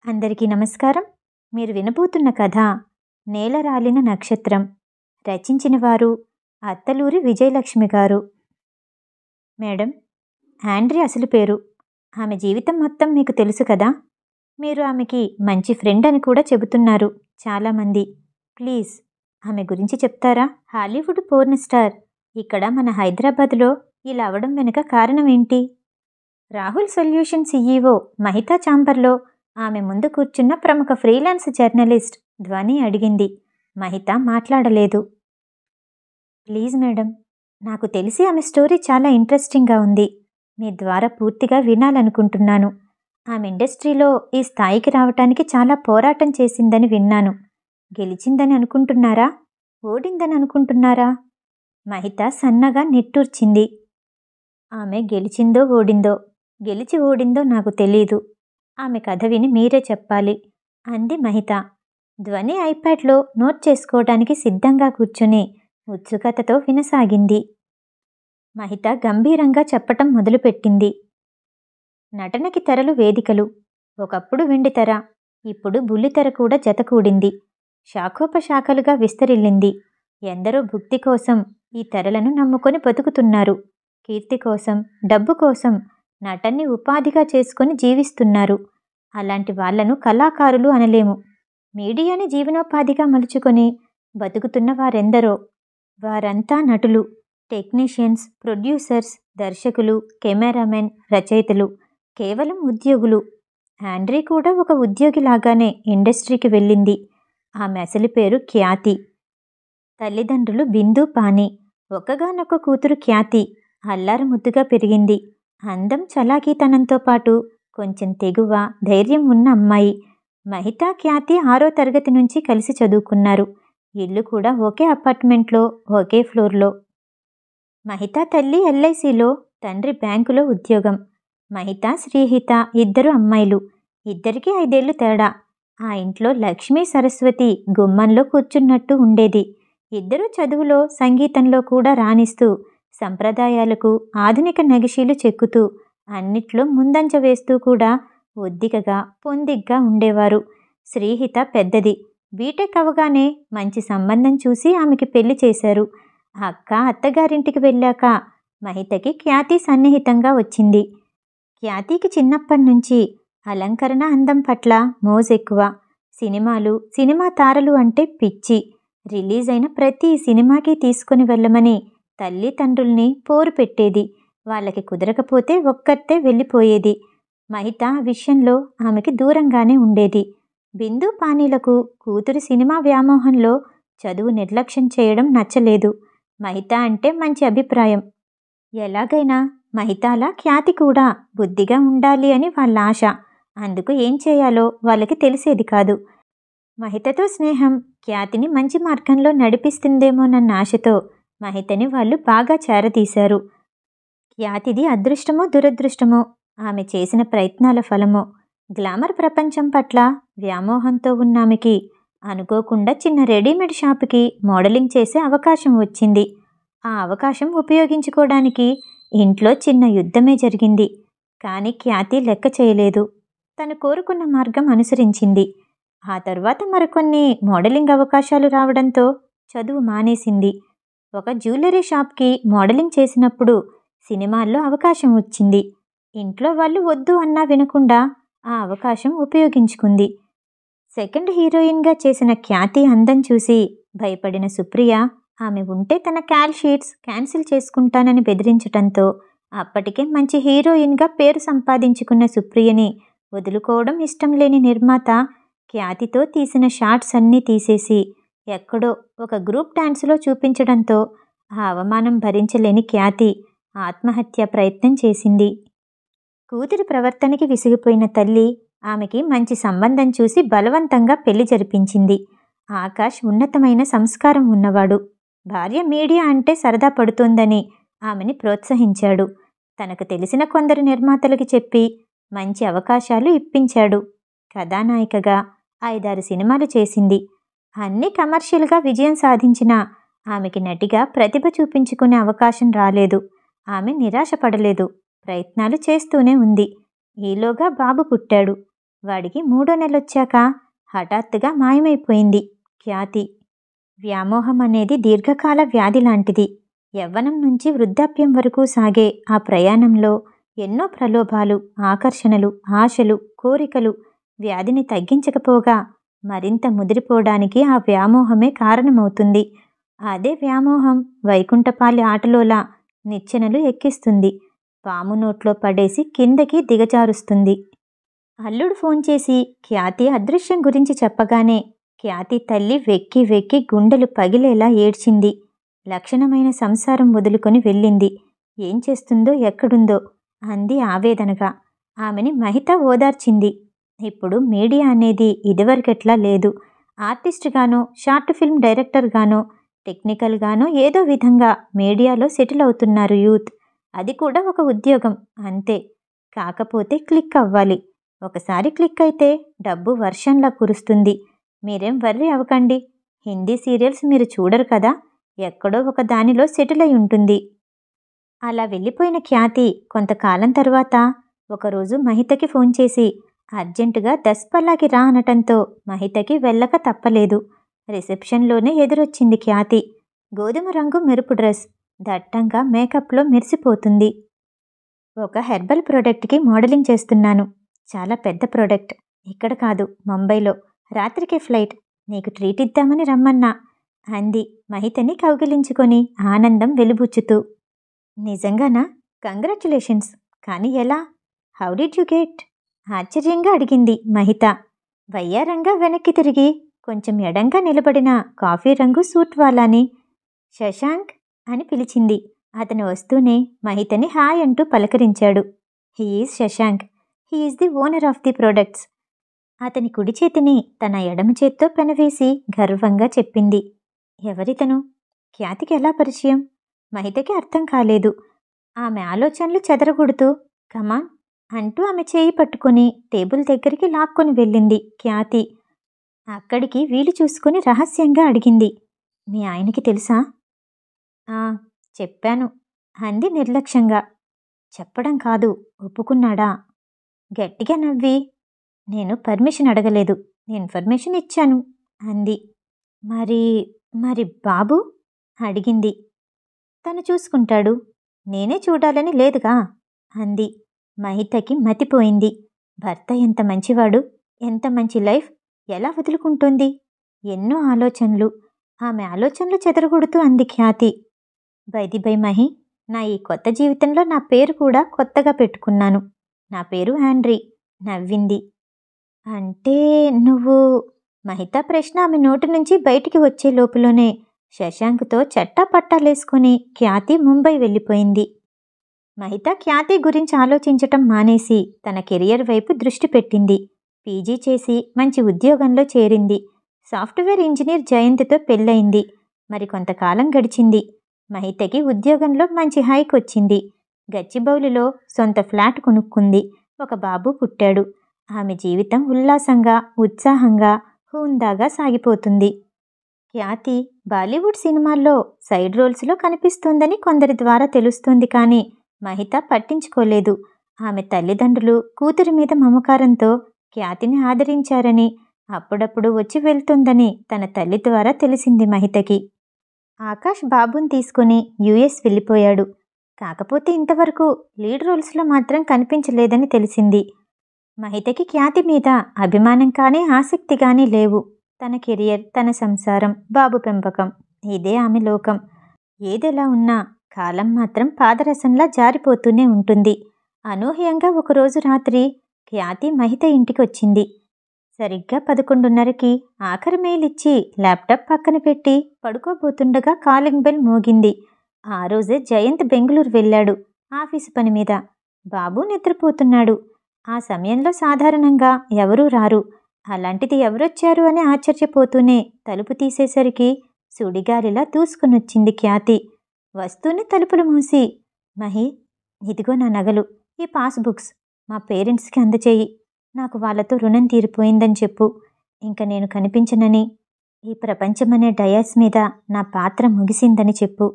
అందరికీ నమస్కారం. మీరు వినబోతున్న కథ నేలరాలిన నక్షత్రం. రచించిన వారు అత్తలూరి విజయలక్ష్మి గారు. మేడం, ఆండ్రీ అసలు పేరు. ఆమె జీవితం మొత్తం మీకు తెలుసు కదా. మీరు ఆమెకి మంచి ఫ్రెండ్ అని కూడా చెబుతున్నారు చాలామంది. ప్లీజ్ ఆమె గురించి చెప్తారా? హాలీవుడ్ పోర్న్ స్టార్ ఇక్కడ మన హైదరాబాద్లో ఇలా అవడం వెనుక కారణం ఏంటి? రాహుల్ సొల్యూషన్ సీఈఓ మహితా చాంబర్లో ఆమె ముందు కూర్చున్న ప్రముఖ ఫ్రీలాన్స్ జర్నలిస్ట్ ధ్వని అడిగింది. మహిత మాట్లాడలేదు. ప్లీజ్ మేడం, నాకు తెలిసి ఆమె స్టోరీ చాలా ఇంట్రెస్టింగ్గా ఉంది. మీ ద్వారా పూర్తిగా వినాలనుకుంటున్నాను. ఆమె ఇండస్ట్రీలో ఈ స్థాయికి రావటానికి చాలా పోరాటం చేసిందని విన్నాను. గెలిచిందని అనుకుంటున్నారా? ఓడిందని అనుకుంటున్నారా? మహిత సన్నగా నిట్టూర్చింది. ఆమె గెలిచిందో ఓడిందో, గెలిచి ఓడిందో నాకు తెలీదు. ఆమె కథ విని మీరే చెప్పాలి అంది మహిత. ధ్వని ఐప్యాడ్లో నోట్ చేసుకోవడానికి సిద్ధంగా కూర్చుని ఉత్సుకతతో వినసాగింది. మహిత గంభీరంగా చెప్పటం మొదలుపెట్టింది. నటనకి తెరలు వేదికలు. ఒకప్పుడు వెండితెర, ఇప్పుడు బుల్లితెర కూడా జతకూడింది. శాఖోపశాఖలుగా విస్తరిల్లింది. ఎందరో భుక్తి కోసం ఈ తెరలను నమ్ముకొని బతుకుతున్నారు. కీర్తి కోసం, డబ్బు కోసం నటన్ని ఉపాధిగా చేసుకొని జీవిస్తున్నారు. అలాంటి వాళ్లను కళాకారులు అనలేము. మీడియాని జీవనోపాధిగా మలుచుకొని బతుకుతున్న వారెందరో. వారంతా నటులు, టెక్నీషియన్స్, ప్రొడ్యూసర్స్, దర్శకులు, కెమెరామెన్, రచయితలు, కేవలం ఉద్యోగులు. ఆండ్రీ కూడా ఒక ఉద్యోగిలాగానే ఇండస్ట్రీకి వెళ్ళింది. ఆమె అసలు పేరు ఖ్యాతి. తల్లిదండ్రులు బిందు, పాని. ఒక్కగానొక్క కూతురు ఖ్యాతి అల్లారు ముద్దుగా పెరిగింది. అందం, చలాకీతనంతో పాటు కొంచెం తెగువ, ధైర్యం ఉన్న అమ్మాయి. మహిత, ఖ్యాతి 6వ తరగతి నుంచి కలిసి చదువుకున్నారు. ఇల్లు కూడా ఒకే అపార్ట్మెంట్లో, ఒకే ఫ్లోర్లో. మహిత తల్లి ఎల్ఐసిలో, తండ్రి బ్యాంకులో ఉద్యోగం. మహిత, శ్రీహిత ఇద్దరు అమ్మాయిలు. ఇద్దరికీ 5 ఏళ్లు తేడా. ఆ ఇంట్లో లక్ష్మీ సరస్వతి గుమ్మంలో కూర్చున్నట్టు ఉండేది. ఇద్దరూ చదువులో, సంగీతంలో కూడా రాణిస్తూ, సంప్రదాయాలకు ఆధునిక నగిషీలు చెక్కుతూ, అన్నిట్లో ముందంజ వేస్తూ కూడా ఒద్దికగా, పొందిగ్గా ఉండేవారు. శ్రీహిత పెద్దది. బీటెక్ అవగానే మంచి సంబంధం చూసి ఆమెకి పెళ్లి చేశారు. అక్క అత్తగారింటికి వెళ్ళాక మహితకి ఖ్యాతి సన్నిహితంగా వచ్చింది. ఖ్యాతికి చిన్నప్పటినుంచి అలంకరణ, అందం పట్ల మోజెక్కువ. సినిమాలు, సినిమా తారలు అంటే పిచ్చి. రిలీజ్ అయిన ప్రతి సినిమాకి తీసుకుని వెళ్ళమని తల్లి తండ్రుల్ని పోరు పెట్టేది. వాళ్ళకి కుదరకపోతే ఒక్కతే వెళ్ళిపోయేది. మహిత ఆ విషయంలో ఆమెకి దూరంగానే ఉండేది. బిందు, పానీలకు కూతురు సినిమా వ్యామోహంలో చదువు నిర్లక్ష్యం చేయడం నచ్చలేదు. మహిత అంటే మంచి అభిప్రాయం. ఎలాగైనా మహితాలా ఖ్యాతి కూడా బుద్ధిగా ఉండాలి అని వాళ్ళ ఆశ. అందుకు ఏం చేయాలో వాళ్ళకి తెలిసేది కాదు. మహితతో స్నేహం ఖ్యాతిని మంచి మార్గంలో నడిపిస్తుందేమోనన్న ఆశతో మహితని వాళ్ళు బాగా చేరదీశారు. ఖ్యాతిది అదృష్టమో దురదృష్టమో, ఆమె చేసిన ప్రయత్నాల ఫలమో, గ్లామర్ ప్రపంచం పట్ల వ్యామోహంతో ఉన్నామెకి అనుకోకుండా చిన్న రెడీమేడ్ షాపుకి మోడలింగ్ చేసే అవకాశం వచ్చింది. ఆ అవకాశం ఉపయోగించుకోవడానికి ఇంట్లో చిన్న యుద్ధమే జరిగింది. కానీ ఖ్యాతి లెక్క చేయలేదు. తను కోరుకున్న మార్గం అనుసరించింది. ఆ తర్వాత మరికొన్ని మోడలింగ్ అవకాశాలు రావడంతో చదువు మానేసింది. ఒక జ్యువెలరీ షాప్కి మోడలింగ్ చేసినప్పుడు సినిమాల్లో అవకాశం వచ్చింది. ఇంట్లో వాళ్ళు వద్దు అన్నా వినకుండా ఆ అవకాశం ఉపయోగించుకుంది. సెకండ్ హీరోయిన్గా చేసిన ఖ్యాతి అందం చూసి భయపడిన సుప్రియ ఆమె ఉంటే తన కాల్ షీట్స్ క్యాన్సిల్ చేసుకుంటానని బెదిరించటంతో అప్పటికే మంచి హీరోయిన్గా పేరు సంపాదించుకున్న సుప్రియని వదులుకోవడం ఇష్టం లేని నిర్మాత ఖ్యాతితో తీసిన షాట్స్ అన్నీ తీసేసి ఎక్కడో ఒక గ్రూప్ డాన్స్లో చూపించడంతో ఆ అవమానం భరించలేని ఖ్యాతి ఆత్మహత్య ప్రయత్నం చేసింది. కూతురి ప్రవర్తనకి విసిగిపోయిన తల్లి ఆమెకి మంచి సంబంధం చూసి బలవంతంగా పెళ్లి జరిపించింది. ఆకాష్ ఉన్నతమైన సంస్కారం ఉన్నవాడు. భార్య మీడియా అంటే సరదా పడుతోందని ఆమెని ప్రోత్సహించాడు. తనకు తెలిసిన కొందరు నిర్మాతలకి చెప్పి మంచి అవకాశాలు ఇప్పించాడు. కథానాయికగా 5-6 సినిమాలు చేసింది. అన్నీ కమర్షియల్గా విజయం సాధించినా ఆమెకి నటిగా ప్రతిభ చూపించుకునే అవకాశం రాలేదు. ఆమె నిరాశపడలేదు. ప్రయత్నాలు చేస్తూనే ఉంది. ఈలోగా బాబు పుట్టాడు. వాడికి 3వ నెలొచ్చాక హఠాత్తుగా మాయమైపోయింది ఖ్యాతి. వ్యామోహం అనేది దీర్ఘకాల వ్యాధి లాంటిది. యవ్వనం నుంచి వృద్ధాప్యం వరకు సాగే ఆ ప్రయాణంలో ఎన్నో ప్రలోభాలు, ఆకర్షణలు, ఆశలు, కోరికలు వ్యాధిని తగ్గించకపోగా మరింత ముదిరిపోవడానికి ఆ వ్యామోహమే కారణమవుతుంది. అదే వ్యామోహం వైకుంఠపాలి ఆటలోలా నిచ్చెనలు ఎక్కిస్తుంది, పాము నోట్లో పడేసి కిందకి దిగజారుస్తుంది. అల్లుడు ఫోన్ చేసి ఖ్యాతి అదృశ్యం గురించి చెప్పగానే ఖ్యాతి తల్లి వెక్కి వెక్కి గుండెలు పగిలేలా ఏడ్చింది. లక్షణమైన సంసారం వదులుకొని వెళ్ళింది. ఏం చేస్తుందో ఎక్కడుందో అంది ఆవేదనగా. ఆమెని మహిత ఓదార్చింది. ఇప్పుడు మీడియా అనేది ఇదివరకట్లా లేదు. ఆర్టిస్ట్గానో, షార్ట్ ఫిల్మ్ డైరెక్టర్గానో, టెక్నికల్గానో ఏదో విధంగా మీడియాలో సెటిల్ అవుతున్నారు యూత్. అది కూడా ఒక ఉద్యోగం అంతే. కాకపోతే క్లిక్ అవ్వాలి. ఒకసారి క్లిక్ అయితే డబ్బు వర్షంలా కురుస్తుంది. మీరేం వర్రీ అవ్వకండి. హిందీ సీరియల్స్ మీరు చూడరు కదా, ఎక్కడో ఒక దానిలో సెటిల్ అయి ఉంటుంది. అలా వెళ్ళిపోయిన ఖ్యాతి కొంతకాలం తర్వాత ఒకరోజు మహితకి ఫోన్ చేసి అర్జెంటుగా దస్పల్లాకి రా అనటంతో మహితకి వెళ్ళక తప్పలేదు. రిసెప్షన్లోనే ఎదురొచ్చింది ఖ్యాతి. గోధుమ రంగు మెరుపు డ్రెస్, దట్టంగా మేకప్లో మెరిసిపోతుంది. ఒక హెర్బల్ ప్రోడక్ట్కి మోడలింగ్ చేస్తున్నాను. చాలా పెద్ద ప్రోడక్ట్. ఇక్కడ కాదు, ముంబైలో. రాత్రికి ఫ్లైట్. నీకు ట్రీట్ ఇద్దామని రమ్మన్నా అంది మహితని కౌగిలించుకొని ఆనందం వెలుబుచ్చుతూ. నిజంగానా? కంగ్రాచ్యులేషన్స్. కానీ ఎలా? How did you get? ఆశ్చర్యంగా అడిగింది మహిత. వయ్యారంగా వెనక్కి తిరిగి కొంచెం ఎడంగా నిలబడిన కాఫీ రంగు సూట్ వాలాని శశాంక్ అని పిలిచింది. అతను వస్తూనే మహితని హాయ్ అంటూ పలకరించాడు. He is Shashank. He is the owner of the products. అతని కుడి చేతిని తన ఎడమ చేత్తో పెనవేసి గర్వంగా చెప్పింది. ఎవరితను? ఖ్యాతికి ఎలా పరిచయం? మహితకి అర్థం కాలేదు. ఆమె ఆలోచనలు చెదరగొడుతూ కమాన్ అంటూ ఆమె చేయి పట్టుకుని టేబుల్ దగ్గరికి లాక్కొని వెళ్ళింది ఖ్యాతి. అక్కడికి వీలు చూసుకుని రహస్యంగా అడిగింది. మీ ఆయనకి తెలుసా? ఆ, చెప్పాను అంది నిర్లక్ష్యంగా. చెప్పడం కాదు, ఒప్పుకున్నాడా? గట్టిగా నవ్వి నేను పర్మిషన్ అడగలేదు, ఇన్ఫర్మేషన్ ఇచ్చాను అంది. మరి మరి బాబు అడిగింది. తను చూసుకుంటాడు, నేనే చూడాలని లేదుగా అంది. మహితకి మతిపోయింది. భర్త ఎంత మంచివాడు, ఎంత మంచి లైఫ్, ఎలా వదులుకుంటుంది? ఎన్నో ఆలోచనలు. ఆమె ఆలోచనలు చెదరగొడుతూ అంది ఖ్యాతి. బై మహి, నా ఈ కొత్త జీవితంలో నా పేరు కూడా కొత్తగా పెట్టుకున్నాను. నా పేరు ఆండ్రీ. నవ్వింది. అంటే నువ్వు? మహిత ప్రశ్న ఆమె నోటి నుంచి బయటికి వచ్చే లోపులోనే శశాంక్తో చట్టా పట్టాలేసుకుని ఖ్యాతి ముంబై వెళ్ళిపోయింది. మహిత ఖ్యాతి గురించి ఆలోచించటం మానేసి తన కెరియర్ వైపు దృష్టి పెట్టింది. పీజీ చేసి మంచి ఉద్యోగంలో చేరింది. సాఫ్ట్వేర్ ఇంజనీర్ జయంత్తో పెళ్ళయింది. మరి కొంతకాలం గడిచింది. మహితకి ఉద్యోగంలో మంచి హైక్ వచ్చింది. గచ్చిబౌలిలో సొంత ఫ్లాట్ కొనుక్కుంది. ఒక బాబు పుట్టాడు. ఆమె జీవితం ఉల్లాసంగా, ఉత్సాహంగా, హుందాగా సాగిపోతుంది. ఖ్యాతి బాలీవుడ్ సినిమాల్లో సైడ్ రోల్స్లో కనిపిస్తుందని కొందరి ద్వారా తెలుస్తుంది. కానీ మహిత పట్టించుకోలేదు. ఆమె తల్లిదండ్రులు కూతురి మీద మమకారంతో ఖ్యాతిని ఆదరించారని, అప్పుడప్పుడు వచ్చి వెళ్తుందని తన తల్లి ద్వారా తెలిసింది మహితకి. ఆకాష్ బాబుని తీసుకుని యుఎస్ వెళ్ళిపోయాడు. కాకపోతే ఇంతవరకు లీడ్ రోల్స్లో మాత్రం కనిపించలేదని తెలిసింది. మహితకి ఖ్యాతి మీద అభిమానం కానీ ఆసక్తి కానీ లేవు. తన కెరియర్, తన సంసారం, బాబు పెంపకం, ఇదే ఆమె లోకం. ఏదెలా ఉన్నా కాలం మాత్రం పాదరసంలా జారిపోతూనే ఉంటుంది. అనూహ్యంగా ఒకరోజు రాత్రి ఖ్యాతి మహిత ఇంటికి వచ్చింది. సరిగ్గా 11:30కి ఆఖరి మెయిల్ ఇచ్చి ల్యాప్టాప్ పక్కన పెట్టి పడుకోబోతుండగా కాలింగ్ బెల్ మోగింది. ఆ రోజే జయంత్ బెంగళూరు వెళ్ళాడు ఆఫీసు పని మీద. బాబు నిద్రపోతున్నాడు. ఆ సమయంలో సాధారణంగా ఎవరూ రారు. అలాంటిది ఎవరొచ్చారు అని ఆశ్చర్యపోతూనే తలుపు తీసేసరికి సుడిగాలిలా దూసుకునొచ్చింది ఖ్యాతి. వస్తూనే తలుపులు మూసి, మహి, ఇదిగో నా నగలు, ఈ పాస్బుక్స్ మా పేరెంట్స్కి అందచేయి. నాకు వాళ్ళతో రుణం తీరిపోయిందని చెప్పు. ఇంక నేను కనిపించనని, ఈ ప్రపంచమనే డయాస్ మీద నా పాత్ర ముగిసిందని చెప్పు.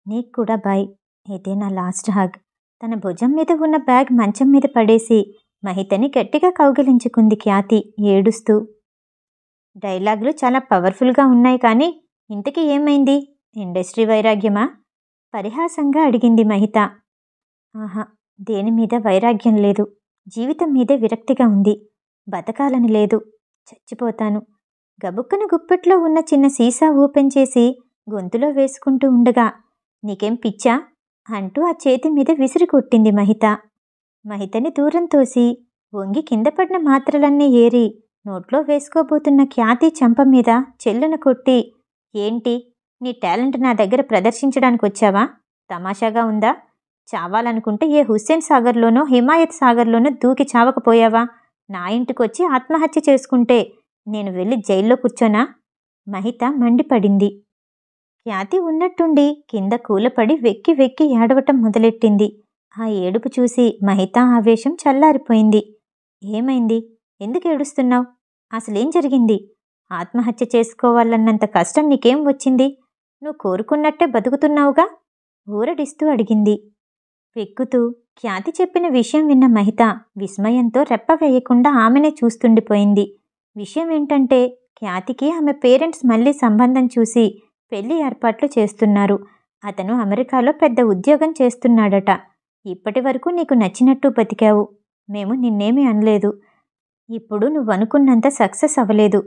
నీకు కూడా బాయ్. ఇదే నా లాస్ట్ హగ్. తన భుజం మీద ఉన్న బ్యాగ్ మంచం మీద పడేసి మహితని గట్టిగా కౌగిలించుకుంది ఖ్యాతి ఏడుస్తూ. డైలాగులు చాలా పవర్ఫుల్గా ఉన్నాయి కానీ ఇంతకీ ఏమైంది? ఇండస్ట్రీ వైరాగ్యమా? పరిహాసంగా అడిగింది మహిత. ఆహా, దేని మీద వైరాగ్యం లేదు. జీవితం మీదే విరక్తిగా ఉంది. బతకాలని లేదు. చచ్చిపోతాను. గబుక్కున గుప్పెట్లో ఉన్న చిన్న సీసా ఓపెన్ చేసి గొంతులో వేసుకుంటూ ఉండగా, నీకేం పిచ్చా అంటూ ఆ చేతి మీద విసిరి కొట్టింది మహిత. మహితని దూరం తోసి వంగి కింద పడిన మాత్రలన్నీ ఏరి నోట్లో వేసుకోబోతున్న ఖ్యాతి చెంప మీద చెల్లున కొట్టి, ఏంటి నీ టాలెంట్ నా దగ్గర ప్రదర్శించడానికి వచ్చావా? తమాషాగా ఉందా? చావాలనుకుంటే ఏ హుస్సేన్ సాగర్లోనో హిమాయత్ సాగర్లోనో దూకి చావకపోయావా? నా ఇంటికొచ్చి ఆత్మహత్య చేసుకుంటే నేను వెళ్ళి జైల్లో కూర్చోనా? మహిత మండిపడింది. ఖ్యాతి ఉన్నట్టుండి కింద కూలపడి వెక్కి వెక్కి ఏడవటం మొదలెట్టింది. ఆ ఏడుపు చూసి మహిత ఆవేశం చల్లారిపోయింది. ఏమైంది? ఎందుకు ఏడుస్తున్నావు? అసలేం జరిగింది? ఆత్మహత్య చేసుకోవాలన్నంత కష్టం నీకేం వచ్చింది? నువ్వు కోరుకున్నట్టే బతుకుతున్నావుగా? ఊరడిస్తూ అడిగింది. వెక్కుతూ ఖ్యాతి చెప్పిన విషయం విన్న మహిత విస్మయంతో రెప్ప వేయకుండా ఆమెనే చూస్తుండిపోయింది. విషయం ఏంటంటే, ఖ్యాతికి ఆమె పేరెంట్స్ మళ్ళీ సంబంధం చూసి పెళ్లి ఏర్పాట్లు చేస్తున్నారు. అతను అమెరికాలో పెద్ద ఉద్యోగం చేస్తున్నాడట. ఇప్పటి వరకు నీకు నచ్చినట్టు బతికావు. మేము నిన్నేమీ అనలేదు. ఇప్పుడు నువ్వనుకున్నంత సక్సెస్ అవ్వలేదు.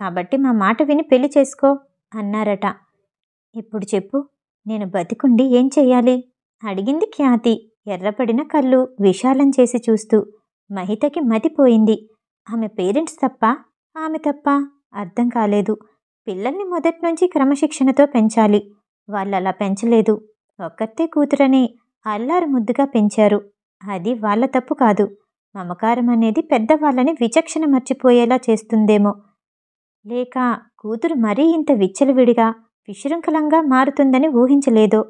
కాబట్టి మా మాట విని పెళ్లి చేసుకో అన్నారట. ఇప్పుడు చెప్పు, నేను బతికుండి ఏం చెయ్యాలి? అడిగింది ఖ్యాతి ఎర్రపడిన కళ్ళు విశాలం చేసి చూస్తూ. మహితకి మతిపోయింది. ఆమె పేరెంట్స్ తప్ప, ఆమె తప్ప అర్థం కాలేదు. పిల్లల్ని మొదట్నుంచి క్రమశిక్షణతో పెంచాలి. వాళ్ళలా పెంచలేదు. ఒక్కతే కూతురని అల్లారు ముద్దుగా పెంచారు. అది వాళ్ళ తప్పు కాదు. మమకారం అనేది పెద్దవాళ్ళని విచక్షణ మర్చిపోయేలా చేస్తుందేమో. లేక కూతురు మరీ ఇంత విచ్చలవిడిగా విశృంఖలంగా మారుతుందని ఊహించలేదో.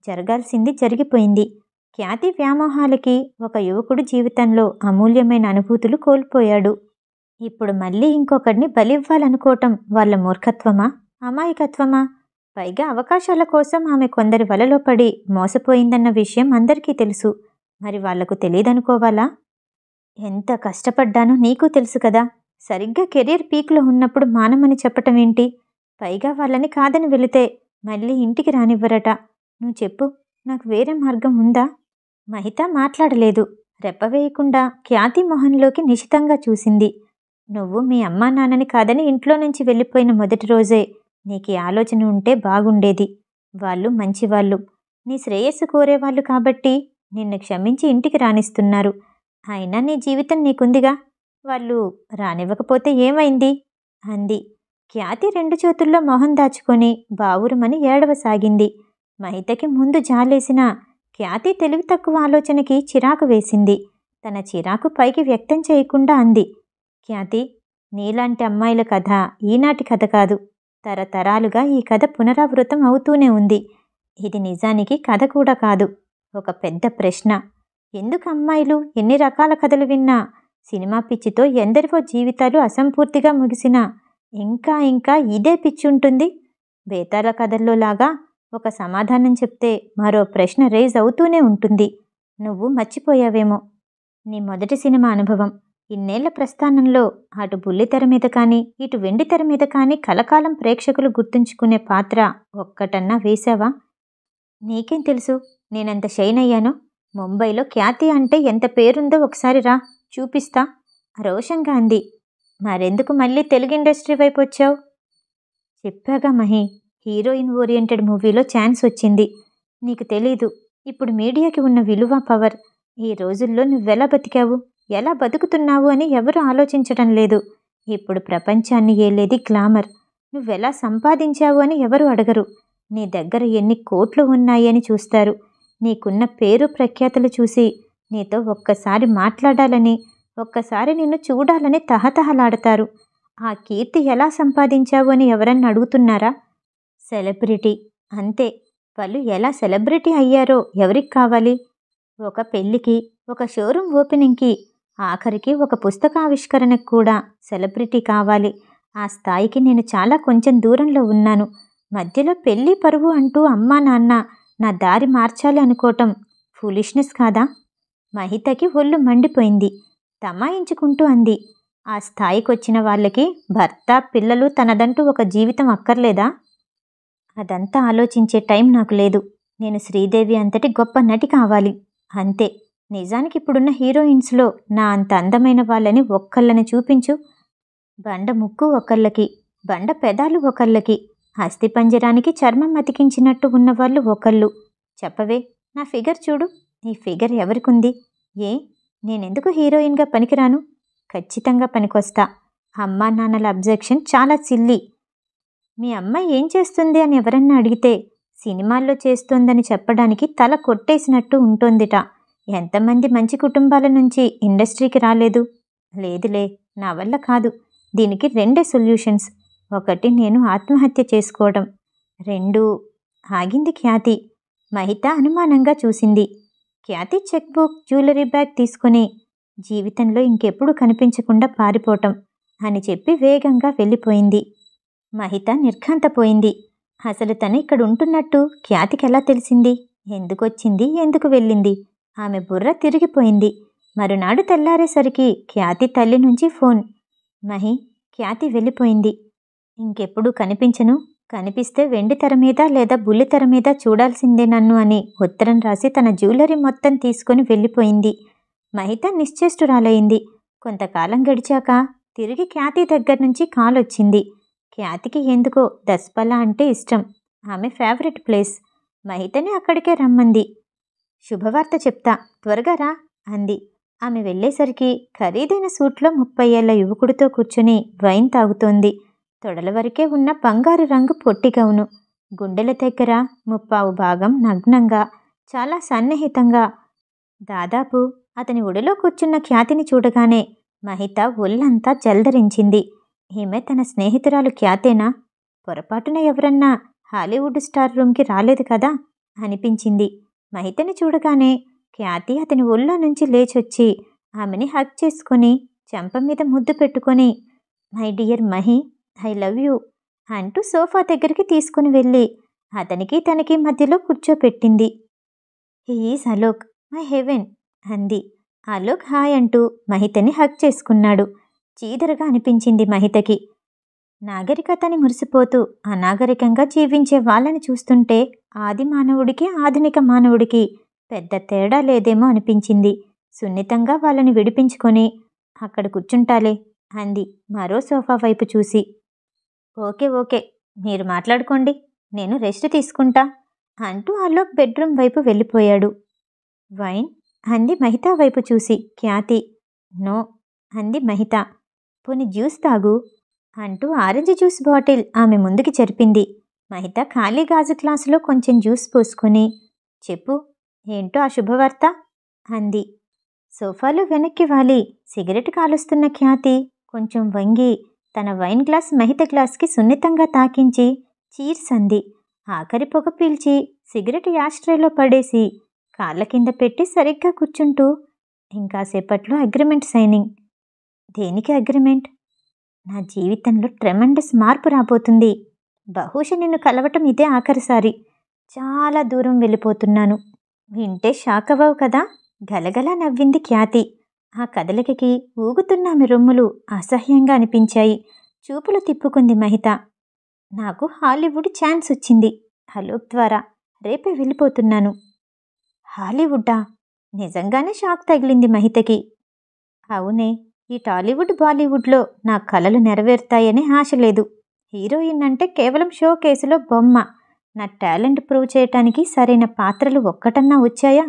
జరగాల్సింది జరిగిపోయింది. ఖ్యాతి వ్యామోహాలకి ఒక యువకుడు జీవితంలో అమూల్యమైన అనుభూతులు కోల్పోయాడు. ఇప్పుడు మళ్ళీ ఇంకొకడిని బలివ్వాలనుకోవటం వాళ్ళ మూర్ఖత్వమా, అమాయకత్వమా? పైగా అవకాశాల కోసం ఆమె కొందరి వలలో పడి మోసపోయిందన్న విషయం అందరికీ తెలుసు. మరి వాళ్లకు తెలియదనుకోవాలా? ఎంత కష్టపడ్డానో నీకు తెలుసు కదా. సరిగ్గా కెరీర్ పీక్లో ఉన్నప్పుడు మానమని చెప్పటం ఏంటి? పైగా వాళ్ళని కాదని వెళితే మళ్ళీ ఇంటికి రానివ్వరట. నువ్వు చెప్పు, నాకు వేరే మార్గం ఉందా? మహిత మాట్లాడలేదు. రెప్పవేయకుండా ఖ్యాతి మొహంలోకి నిశితంగా చూసింది. నువ్వు మీ అమ్మా నాన్నని కాదని ఇంట్లో నుంచి వెళ్ళిపోయిన మొదటి రోజే నీకు ఈ ఆలోచన ఉంటే బాగుండేది. వాళ్ళు మంచివాళ్ళు, నీ శ్రేయస్సు కోరేవాళ్ళు కాబట్టి నిన్ను క్షమించి ఇంటికి రానిస్తున్నారు. అయినా నీ జీవితం నీకుందిగా. వాళ్ళు రానివ్వకపోతే ఏమైంది? అంది. ఖ్యాతి రెండు చేతుల్లో మొహం దాచుకొని బావురుమని ఏడవసాగింది. మహితకి ముందు జాలేసిన ఖ్యాతి తెలివి తక్కువ ఆలోచనకి చిరాకు వేసింది. తన చిరాకు పైకి వ్యక్తం చేయకుండా అంది. ఖ్యాతి, నీలాంటి అమ్మాయిల కథ ఈనాటి కథ కాదు. తరతరాలుగా ఈ కథ పునరావృతం అవుతూనే ఉంది. ఇది నిజానికి కథ కూడా కాదు, ఒక పెద్ద ప్రశ్న. ఎందుకు అమ్మాయిలు ఎన్ని రకాల కథలు విన్నా, సినిమా పిచ్చితో ఎందరివో జీవితాలు అసంపూర్తిగా ముగిసినా ఇంకా ఇంకా ఇదే పిచ్చి ఉంటుంది? బేతాళ కథల్లో లాగా ఒక సమాధానం చెప్తే మరో ప్రశ్న రేజ్ అవుతూనే ఉంటుంది. నువ్వు మర్చిపోయావేమో నీ మొదటి సినిమా అనుభవం. ఇన్నేళ్ల ప్రస్థానంలో అటు బుల్లితెర మీద కానీ ఇటు వెండితెర మీద కానీ కలకాలం ప్రేక్షకులు గుర్తుంచుకునే పాత్ర ఒక్కటన్నా వేశావా? నీకేం తెలుసు నేనెంత షైన్ అయ్యానో? ముంబైలో ఖ్యాతి అంటే ఎంత పేరుందో ఒకసారి రా, చూపిస్తా రోషంగా అంది. మరెందుకు మళ్ళీ తెలుగు ఇండస్ట్రీ వైపు వచ్చావు? చెప్పాగా మహి, హీరోయిన్ ఓరియంటెడ్ మూవీలో ఛాన్స్ వచ్చింది. నీకు తెలీదు ఇప్పుడు మీడియాకి ఉన్న విలువ, పవర్. ఈ రోజుల్లో నువ్వెలా బతికావు, ఎలా బతుకుతున్నావు అని ఎవరు ఆలోచించటం లేదు. ఇప్పుడు ప్రపంచాన్ని ఏలేది గ్లామర్. నువ్వెలా సంపాదించావు అని ఎవరు అడగరు. నీ దగ్గర ఎన్ని కోట్లు ఉన్నాయని చూస్తారు. నీకున్న పేరు ప్రఖ్యాతులు చూసి నీతో ఒక్కసారి మాట్లాడాలని, ఒక్కసారి నిన్ను చూడాలని తహతహలాడతారు. ఆ కీర్తి ఎలా సంపాదించావు అని ఎవరన్నా అడుగుతున్నారా? సెలబ్రిటీ అంతే. వాళ్ళు ఎలా సెలబ్రిటీ అయ్యారో ఎవరికి కావాలి? ఒక పెళ్ళికి, ఒక షోరూమ్ ఓపెనింగ్కి, ఆఖరికి ఒక పుస్తకావిష్కరణకు కూడా సెలబ్రిటీ కావాలి. ఆ స్థాయికి నేను చాలా కొంచెం దూరంలో ఉన్నాను. మధ్యలో పెళ్ళి పరువు అంటూ అమ్మా నాన్న నా దారి మార్చాలి అనుకోవటం ఫూలిష్నెస్ కాదా? మహితకి ఒళ్ళు మండిపోయింది. తమాయించుకుంటూ అంది. ఆ స్థాయికొచ్చిన వాళ్ళకి భర్త, పిల్లలు, తనదంటూ ఒక జీవితం అక్కర్లేదా? అదంతా ఆలోచించే టైం నాకు లేదు. నేను శ్రీదేవి అంతటి గొప్ప నటి కావాలి, అంతే. నిజానికి ఇప్పుడున్న హీరోయిన్స్లో నా అంత అందమైన వాళ్ళని ఒక్కళ్ళని చూపించు. బండ ముక్కు ఒకళ్ళకి, బండ పెదాలు ఒకళ్ళకి, అస్థిపంజరానికి చర్మం అతికించినట్టు ఉన్నవాళ్ళు ఒకళ్ళు. చెప్పవే, నా ఫిగర్ చూడు. నీ ఫిగర్ ఎవరికుంది? ఏ, నేనెందుకు హీరోయిన్గా పనికిరాను? ఖచ్చితంగా పనికొస్తా. అమ్మా నాన్నల అబ్జెక్షన్ చాలా సిల్లీ. మీ అమ్మాయి ఏం చేస్తుంది అని ఎవరన్నా అడిగితే సినిమాల్లో చేస్తోందని చెప్పడానికి తల కొట్టేసినట్టు ఉంటోందిట. ఎంతమంది మంచి కుటుంబాల నుంచి ఇండస్ట్రీకి రాలేదు? లేదులే, నా వల్ల కాదు. దీనికి రెండే సొల్యూషన్స్. ఒకటి, నేను ఆత్మహత్య చేసుకోవడం. రెండు. ఆగింది ఖ్యాతి. మహిత అనుమానంగా చూసింది. ఖ్యాతి చెక్ బుక్, జ్యువెలరీ బ్యాగ్ తీసుకుని జీవితంలో ఇంకెప్పుడు కనిపించకుండా పారిపోవటం అని చెప్పి వేగంగా వెళ్ళిపోయింది. మహిత నిర్ఘాంతపోయింది. అసలు తను ఇక్కడ ఉంటున్నట్టు ఖ్యాతికి ఎలా తెలిసింది? ఎందుకొచ్చింది? ఎందుకు వెళ్ళింది? ఆమె బుర్ర తిరిగిపోయింది. మరునాడు తెల్లారేసరికి ఖ్యాతి తల్లి నుంచి ఫోన్. మహి, ఖ్యాతి వెళ్ళిపోయింది. ఇంకెప్పుడు కనిపించను. కనిపిస్తే వెండి తెర మీద లేదా బుల్లి తెర మీద చూడాల్సిందే నన్ను అని ఉత్తరం రాసి తన జ్యువెలరీ మొత్తం తీసుకుని వెళ్ళిపోయింది. మహిత నిశ్చేష్టురాలైంది. కొంతకాలం గడిచాక తిరిగి ఖ్యాతి దగ్గర నుంచి కాల్ వచ్చింది. ఖ్యాతికి ఎందుకో దస్పలా అంటే ఇష్టం. ఆమె ఫేవరెట్ ప్లేస్. మహితని అక్కడికే రమ్మంది. శుభవార్త చెప్తా, త్వరగా రా అంది. ఆమె వెళ్ళేసరికి ఖరీదైన సూట్లో 30 ఏళ్ల యువకుడితో కూర్చుని వైన్ తాగుతోంది. తొడల వరకే ఉన్న బంగారు రంగు పొట్టి గౌను, గుండెల దగ్గర 50% నగ్నంగా, చాలా సన్నిహితంగా. దాదాపు అతని ఒడిలో కూర్చున్న ఖ్యాతిని చూడగానే మహిత ఒళ్ళంతా జల్దరించింది. ఈమె తన స్నేహితురాలు ఖ్యాతేనా? పొరపాటున ఎవరన్నా హాలీవుడ్ స్టార్ రూమ్కి రాలేదు కదా అనిపించింది. మహితని చూడగానే ఖ్యాతి అతని ఒళ్ళో నుంచి లేచొచ్చి ఆమెని హగ్ చేసుకుని చెంప మీద ముద్దు పెట్టుకొని, my dear Mahi, I love you అంటూ సోఫా దగ్గరికి తీసుకుని వెళ్ళి అతనికి తనకి మధ్యలో కూర్చోపెట్టింది. He is Alok, my heaven అంది. అలోక్ హాయ్ అంటూ మహితని హగ్ చేసుకున్నాడు. చీదరగా అనిపించింది మహితకి. నాగరికతని మురిసిపోతూ అనాగరికంగా జీవించే వాళ్ళని చూస్తుంటే ఆది మానవుడికి ఆధునిక మానవుడికి పెద్ద తేడా లేదేమో అనిపించింది. సున్నితంగా వాళ్ళని విడిపించుకొని, అక్కడ కూర్చుంటాలే అంది మరో సోఫా వైపు చూసి. ఓకే ఓకే, మీరు మాట్లాడుకోండి, నేను రెస్ట్ తీసుకుంటా అంటూ అలోక్ బెడ్రూమ్ వైపు వెళ్ళిపోయాడు. వైన్ అంది మహిత వైపు చూసి ఖ్యాతి. నో అంది మహిత. పోని జ్యూస్ తాగు అంటూ ఆరెంజ్ జ్యూస్ బాటిల్ ఆమె ముందుకి జరిపింది. మహిత ఖాళీ గాజు గ్లాసులో కొంచెం జ్యూస్ పోసుకొని, చెప్పు, ఏంటో ఆ శుభవార్త అంది. సోఫాలో వెనక్కి వాలి సిగరెట్ కాలుస్తున్న ఖ్యాతి కొంచెం వంగి తన వైన్ గ్లాస్ మహిత గ్లాస్కి సున్నితంగా తాకించి చీర్స్ అంది. ఆఖరి పొగ పీల్చి సిగరెట్ యాస్ట్రేలో పడేసి కాళ్ళ కింద పెట్టి సరిగ్గా కూర్చుంటూ, ఇంకాసేపట్లో అగ్రిమెంట్ సైనింగ్. దేనికి అగ్రిమెంట్? నా జీవితంలో ట్రెమెండస్ మార్పు రాబోతుంది. బహుశా నిన్ను కలవటం ఇదే ఆఖరిసారి. చాలా దూరం వెళ్ళిపోతున్నాను. వింటే షాక్ అవ్వవు కదా? గలగలా నవ్వింది ఖ్యాతి. ఆ కదలికకి ఊగుతున్న ఆమె రొమ్ములు అసహ్యంగా అనిపించాయి. చూపులు తిప్పుకుంది మహిత. నాకు హాలీవుడ్ ఛాన్స్ వచ్చింది అలోక్ ద్వారా. రేపే వెళ్ళిపోతున్నాను. హాలీవుడ్డా? నిజంగానే షాక్ తగిలింది మహితకి. అవునే, ఈ టాలీవుడ్ బాలీవుడ్లో నా కలలు నెరవేరుతాయనే ఆశ లేదు. హీరోయిన్ అంటే కేవలం షో కేసులో బొమ్మ. నా టాలెంట్ ప్రూవ్ చేయటానికి సరైన పాత్రలు ఒక్కటన్నా వచ్చాయా?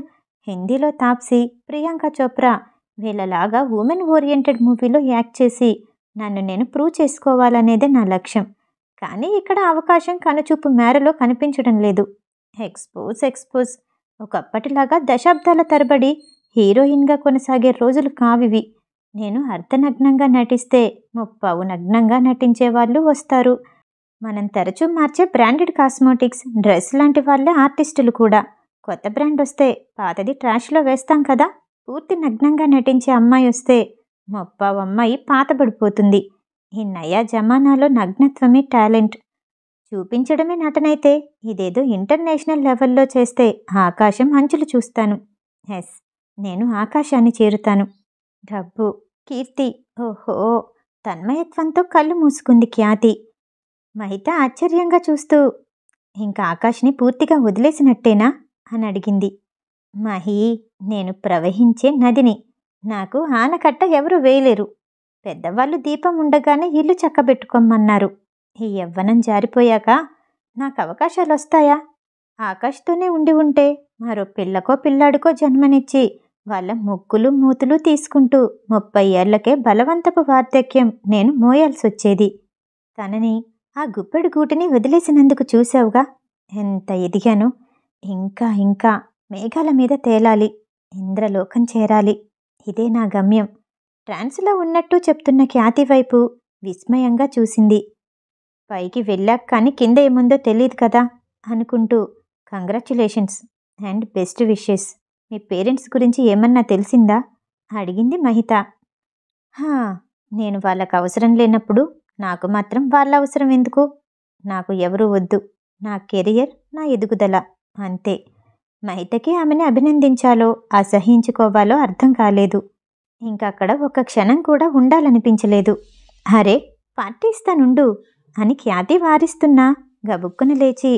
హిందీలో తాప్సీ, ప్రియాంక చోప్రా వీళ్ళలాగా ఉమెన్ ఓరియంటెడ్ మూవీలో యాక్ట్ చేసి నన్ను నేను ప్రూవ్ చేసుకోవాలనేదే నా లక్ష్యం. కానీ ఇక్కడ అవకాశం కనుచూపు మేరలో కనిపించడం లేదు. ఎక్స్పోజ్. ఒకప్పటిలాగా దశాబ్దాల తరబడి హీరోయిన్గా కొనసాగే రోజులు కావివి. నేను అర్ధనగ్నంగా నటిస్తే 30 నగ్నంగా నటించే వాళ్ళు వస్తారు. మనం తరచూ మార్చే బ్రాండెడ్ కాస్మోటిక్స్, డ్రెస్ లాంటి వాళ్ళే ఆర్టిస్టులు కూడా. కొత్త బ్రాండ్ వస్తే పాతది ట్రాష్లో వేస్తాం కదా. పూర్తి నగ్నంగా నటించే అమ్మాయి వస్తే 30 అమ్మాయి పాతబడిపోతుంది. ఈ నయా జమానాలో నగ్నత్వమే టాలెంట్. చూపించడమే నటనైతే ఇదేదో ఇంటర్నేషనల్ లెవెల్లో చేస్తే ఆకాశం అంచులు చూస్తాను. ఎస్, నేను ఆకాశాన్ని చేరుతాను. డబ్బు, కీర్తి. ఓహో! తన్మయత్వంతో కళ్ళు మూసుకుంది ఖ్యాతి. మహిత ఆశ్చర్యంగా చూస్తూ, ఇంకా ఆకాష్ని పూర్తిగా వదిలేసినట్టేనా అని అడిగింది. మహీ, నేను ప్రవహించే నదిని. నాకు ఆనకట్ట ఎవరు వేయలేరు. పెద్దవాళ్ళు దీపం ఉండగానే ఇల్లు చక్కబెట్టుకోమన్నారు. ఈ యవ్వనం జారిపోయాక నాకు అవకాశాలొస్తాయా? ఆకాష్తోనే ఉండి ఉంటే మరో పిల్లకో పిల్లాడికో జన్మనిచ్చి వాళ్ళ ముక్కులు మూతులు తీసుకుంటూ 30 ఏళ్లకే బలవంతపు వార్ధక్యం నేను మోయాల్సొచ్చేది. తనని, ఆ గుప్పెడు గూటిని వదిలేసినందుకు చూశావుగా ఎంత ఎదిగానో. ఇంకా ఇంకా మేఘాల మీద తేలాలి, ఇంద్రలోకం చేరాలి. ఇదే నా గమ్యం. ట్రాన్స్లో ఉన్నట్టు చెప్తున్న ఖ్యాతి వైపు విస్మయంగా చూసింది. పైకి వెళ్ళాక కానీ కింద ఏముందో తెలియదు కదా అనుకుంటూ, congratulations and best wishes. Me parents గురించి ఏమన్నా తెలిసిందా అడిగింది మహిత. హా, నేను వాళ్ళకు అవసరం లేనప్పుడు నాకు మాత్రం వాళ్ళ అవసరం ఎందుకు? నాకు ఎవరూ వద్దు. నా కెరియర్, నా ఎదుగుదల అంతే. మహితకి ఆమెని అభినందించాలో అసహించుకోవాలో అర్థం కాలేదు. ఇంకక్కడ ఒక్క క్షణం కూడా ఉండాలనిపించలేదు. అరే, పార్టీ ఇస్తానుండు అని ఖ్యాతి వారిస్తున్నా గబుక్కున లేచి,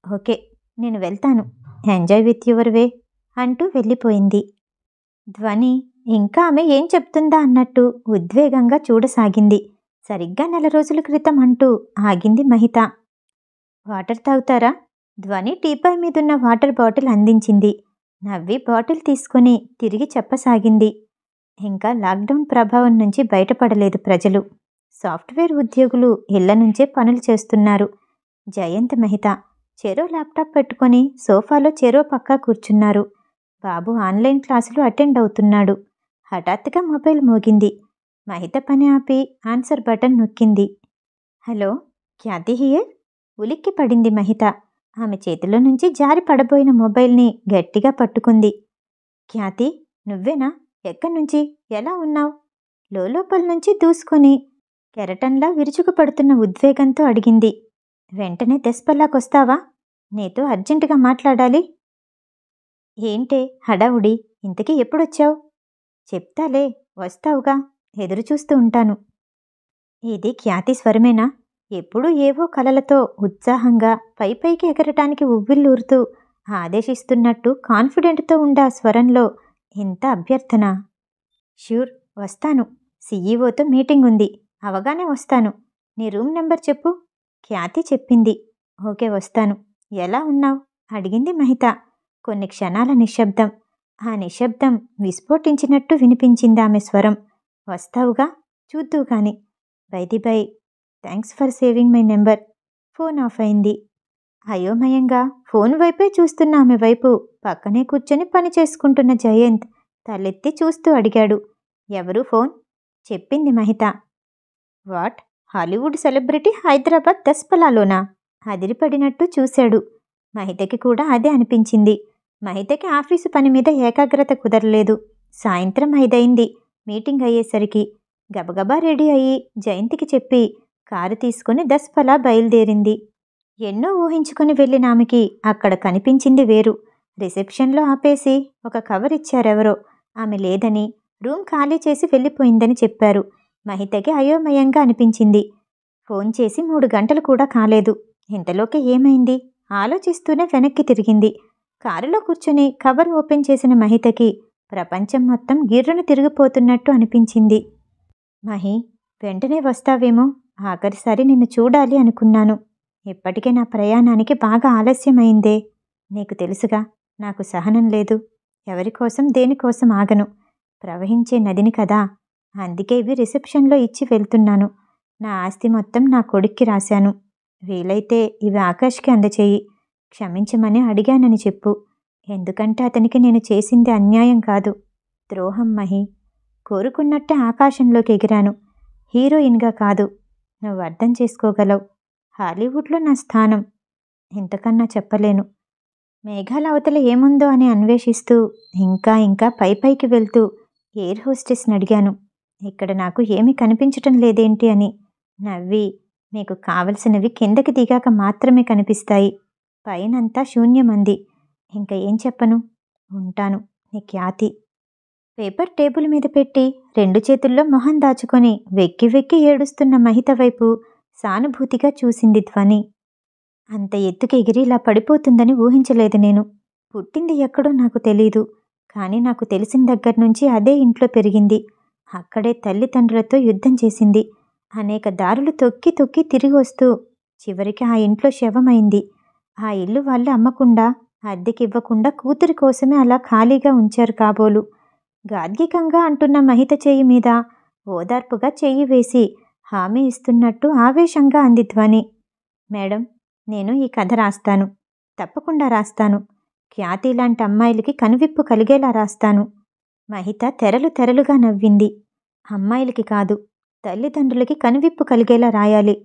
ఓకే, నేను వెళ్తాను, ఎంజాయ్ విత్ యువర్ వే అంటూ వెళ్ళిపోయింది. ధ్వని ఇంకా ఆమె ఏం చెప్తుందా అన్నట్టు ఉద్వేగంగా చూడసాగింది. సరిగ్గా 4 రోజుల క్రితం అంటూ ఆగింది మహిత. వాటర్ తాగుతారా? ధ్వని టీపాయ్ మీదున్న వాటర్ బాటిల్ అందించింది. నవ్వి బాటిల్ తీసుకుని తిరిగి చెప్పసాగింది. ఇంకా లాక్డౌన్ ప్రభావం నుంచి బయటపడలేదు ప్రజలు. సాఫ్ట్వేర్ ఉద్యోగులు ఇళ్ల నుంచే పనులు చేస్తున్నారు. జయంత్, మహిత చెరో ల్యాప్టాప్ పెట్టుకొని సోఫాలో చెరో పక్కా కూర్చున్నారు. బాబు ఆన్లైన్ క్లాసులు అటెండ్ అవుతున్నాడు. హఠాత్తుగా మొబైల్ మోగింది. మహిత పని ఆపి ఆన్సర్ బటన్ నొక్కింది. Hello, Khyati here. ఉలిక్కి పడింది మహిత. ఆమె చేతిలో నుంచి జారి పడబోయిన మొబైల్ని గట్టిగా పట్టుకుంది. ఖ్యాతి, నువ్వేనా? ఎక్కడ్నుంచి? ఎలా ఉన్నావు? లోపల నుంచి దూసుకొని కెరటంలా విరుచుకుపడుతున్న ఉద్వేగంతో అడిగింది. వెంటనే దెస్పల్లాకొస్తావా? నీతో అర్జెంటుగా మాట్లాడాలి. ఏంటే హడావుడి? ఇంతకీ ఎప్పుడొచ్చావు? చెప్తాలే, వస్తావుగా, ఎదురుచూస్తూ ఉంటాను. ఇది ఖ్యాతి స్వరమేనా? ఎప్పుడూ ఏవో కలలతో ఉత్సాహంగా పైపైకి ఎగరటానికి ఉవ్విళ్ళూరుతూ ఆదేశిస్తున్నట్టు కాన్ఫిడెంట్తో ఉండే ఆ స్వరంలో ఇంత అభ్యర్థన. ష్యూర్, వస్తాను. సీఈఓతో మీటింగ్ ఉంది, అవగానే వస్తాను. నీ రూమ్ నెంబర్ చెప్పు. ఖ్యాతి చెప్పింది. ఓకే, వస్తాను. ఎలా ఉన్నావు అడిగింది మహిత. కొన్ని క్షణాల నిశ్శబ్దం. ఆ నిశ్శబ్దం విస్ఫోటించినట్టు వినిపించింది ఆమె స్వరం. వస్తావుగా, చూద్దువు కాని. By thanks for saving my number. Phone off అయింది. అయోమయంగా ఫోన్ వైపే చూస్తున్న ఆమె వైపు పక్కనే కూర్చొని పని చేసుకుంటున్న జయంత్ తలెత్తి చూస్తూ అడిగాడు. ఎవరు ఫోన్? చెప్పింది Mahita. What? Hollywood celebrity Hyderabad దస్పలాలోనా? అదిరిపడినట్టు చూశాడు. మహితకి కూడా అదే అనిపించింది. మహితకి ఆఫీసు పని మీద ఏకాగ్రత కుదరలేదు. సాయంత్రం 5 అయింది మీటింగ్ అయ్యేసరికి. గబగబా రెడీ అయ్యి జయంతికి చెప్పి కారు తీసుకుని దస్పలా బయలుదేరింది. ఎన్నో ఊహించుకుని వెళ్ళిన ఆమెకి అక్కడ కనిపించింది వేరు. రిసెప్షన్లో ఆపేసి ఒక కవర్ ఇచ్చారెవరో. ఆమె లేదని, రూమ్ ఖాళీ చేసి వెళ్ళిపోయిందని చెప్పారు. మహితకి అయోమయంగా అనిపించింది. ఫోన్ చేసి 3 గంటలు కూడా కాలేదు. ఇంతలోకి ఏమైంది ఆలోచిస్తూనే వెనక్కి తిరిగింది. కారులో కూర్చుని కవర్ ఓపెన్ చేసిన మహితకి ప్రపంచం మొత్తం గిర్రును తిరిగిపోతున్నట్టు అనిపించింది. మహి, వెంటనే వస్తావేమో, ఆఖరిసారి నిన్ను చూడాలి అనుకున్నాను. ఇప్పటికే నా ప్రయాణానికి బాగా ఆలస్యమైందే. నీకు తెలుసుగా, నాకు సహనం లేదు. ఎవరికోసం దేనికోసం ఆగను. ప్రవహించే నదిని కదా, అందుకే ఇవి రిసెప్షన్లో ఇచ్చి వెళ్తున్నాను. నా ఆస్తి మొత్తం నా కొడుక్కి రాశాను. వీలైతే ఇవి ఆకాష్కి అందచేయి. క్షమించమని అడిగానని చెప్పు. ఎందుకంటే అతనికి నేను చేసింది అన్యాయం కాదు, ద్రోహం మహి. కోరుకున్నట్టే ఆకాశంలోకి ఎగిరాను, హీరోయిన్గా కాదు. నువ్వు అర్థం చేసుకోగలవు. హాలీవుడ్లో నా స్థానం. ఇంతకన్నా చెప్పలేను. మేఘాల అవతల ఏముందో అని అన్వేషిస్తూ ఇంకా ఇంకా పైకి వెళ్తూ ఎయిర్ హోస్టెస్ని అడిగాను, ఇక్కడ నాకు ఏమీ కనిపించటం లేదేంటి అని. నవ్వి, మీకు కావలసినవి కిందకి దిగాక మాత్రమే కనిపిస్తాయి, పైనంతా శూన్యమంది. ఇంకా ఏం చెప్పను. ఉంటాను, నీ ఖ్యాతి. పేపర్ టేబుల్ మీద పెట్టి 2 చేతుల్లో మొహం దాచుకొని వెక్కి వెక్కి ఏడుస్తున్న మహిత వైపు సానుభూతిగా చూసింది ధ్వని. అంత ఎత్తుకి ఎగిరి ఇలా పడిపోతుందని ఊహించలేదు నేను. పుట్టింది ఎక్కడో నాకు తెలీదు. కానీ నాకు తెలిసిన దగ్గర్నుంచి అదే ఇంట్లో పెరిగింది. అక్కడే తల్లిదండ్రులతో యుద్ధం చేసింది. అనేక దారులు తొక్కి తొక్కి తిరిగి వస్తూ చివరికి ఆ ఇంట్లో శవమైంది. ఆ ఇల్లు వాళ్ళు అమ్మకుండా, అద్దెకివ్వకుండా కూతురి కోసమే అలా ఖాళీగా ఉంచారు కాబోలు. గాద్గికంగా అంటున్న మహిత చెయ్యి మీద ఓదార్పుగా చెయ్యి వేసి హామీ ఇస్తున్నట్టు ఆవేశంగా అంది ధ్వని. మేడం, నేను ఈ కథ రాస్తాను. తప్పకుండా రాస్తాను. ఖ్యాతి లాంటి అమ్మాయిలకి కనువిప్పు కలిగేలా రాస్తాను. మహిత తెరలు తెరలుగా నవ్వింది. అమ్మాయిలకి కాదు, తల్లిదండ్రులకి కనువిప్పు కలిగేలా రాయాలి.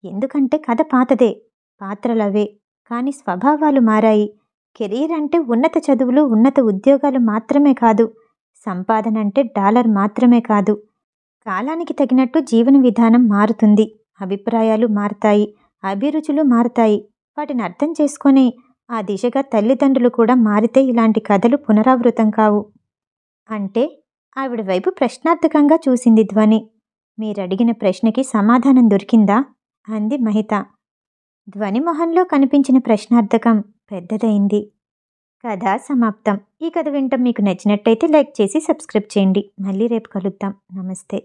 ఎందుకంటే కథ పాతదే, పాత్రలవే, కానీ స్వభావాలు మారాయి. కెరీర్ అంటే ఉన్నత చదువులు, ఉన్నత ఉద్యోగాలు మాత్రమే కాదు. సంపాదన అంటే డాలర్ మాత్రమే కాదు. కాలానికి తగినట్టు జీవన విధానం మారుతుంది. అభిప్రాయాలు మారతాయి, అభిరుచులు మారతాయి. వాటిని అర్థం చేసుకొని ఆ దిశగా తల్లిదండ్రులు కూడా మారితే ఇలాంటి కథలు పునరావృతం కావు. అంటే ఆవిడ వైపు ప్రశ్నార్థకంగా చూసింది ధ్వని. మీరడిగిన ప్రశ్నకి సమాధానం దొరికిందా? అంది మహిత. ధ్వని మొహంలో కనిపించిన ప్రశ్నార్థకం పెద్దదైంది. కథ సమాప్తం. ఈ కథ వినటం మీకు నచ్చినట్టయితే లైక్ చేసి సబ్స్క్రైబ్ చేయండి. మళ్ళీ రేపు కలుద్దాం. నమస్తే.